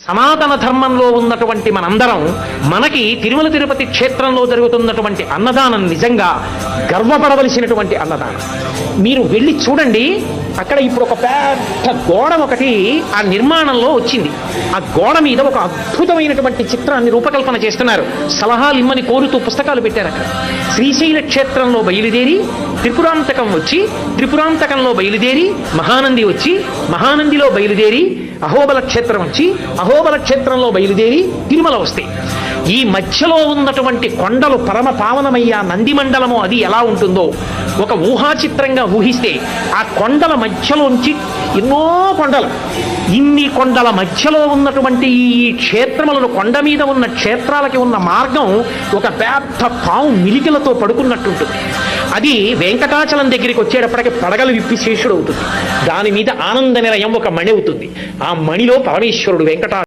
సనాతన ధర్మంలో ఉన్నటువంటి మనందరం మనకి తిరుమల తిరుపతి క్షేత్రంలో జరుగుతున్నటువంటి అన్నదానం నిజంగా గర్వపడవలసినటువంటి అన్నదానం. మీరు వెళ్ళి చూడండి. అక్కడ ఇప్పుడు ఒక పెద్ద గోడ ఒకటి ఆ నిర్మాణంలో వచ్చింది. ఆ గోడ మీద ఒక అద్భుతమైనటువంటి చిత్రాన్ని రూపకల్పన చేస్తున్నారు. సలహాలు ఇమ్మని కోరుతూ పుస్తకాలు పెట్టారు. అక్కడ శ్రీశైల క్షేత్రంలో బయలుదేరి త్రిపురాంతకం వచ్చి, త్రిపురాంతకంలో బయలుదేరి మహానంది వచ్చి, మహానందిలో బయలుదేరి అహోబల క్షేత్రం వచ్చి, అహోబల క్షేత్రంలో బయలుదేరి తిరుమల వస్తాయి. ఈ మధ్యలో ఉన్నటువంటి కొండలు పరమ పావనమయ్యా నంది మండలము అది ఎలా ఉంటుందో ఒక ఊహాచిత్రంగా ఊహిస్తే, ఆ కొండల మధ్యలోంచి ఎన్నో కొండలు, ఇన్ని కొండల మధ్యలో ఉన్నటువంటి ఈ క్షేత్రములను, కొండ మీద ఉన్న క్షేత్రాలకి ఉన్న మార్గం ఒక పెద్ద పాము మిలికలతో పడుకున్నట్టుంటుంది. అది వెంకటాచలం దగ్గరికి వచ్చేటప్పటికి పడగలు విప్పి శేషుడు అవుతుంది. దాని మీద ఆనంద నిలయం ఒక మణి అవుతుంది. ఆ మణిలో పరమేశ్వరుడు వెంకటా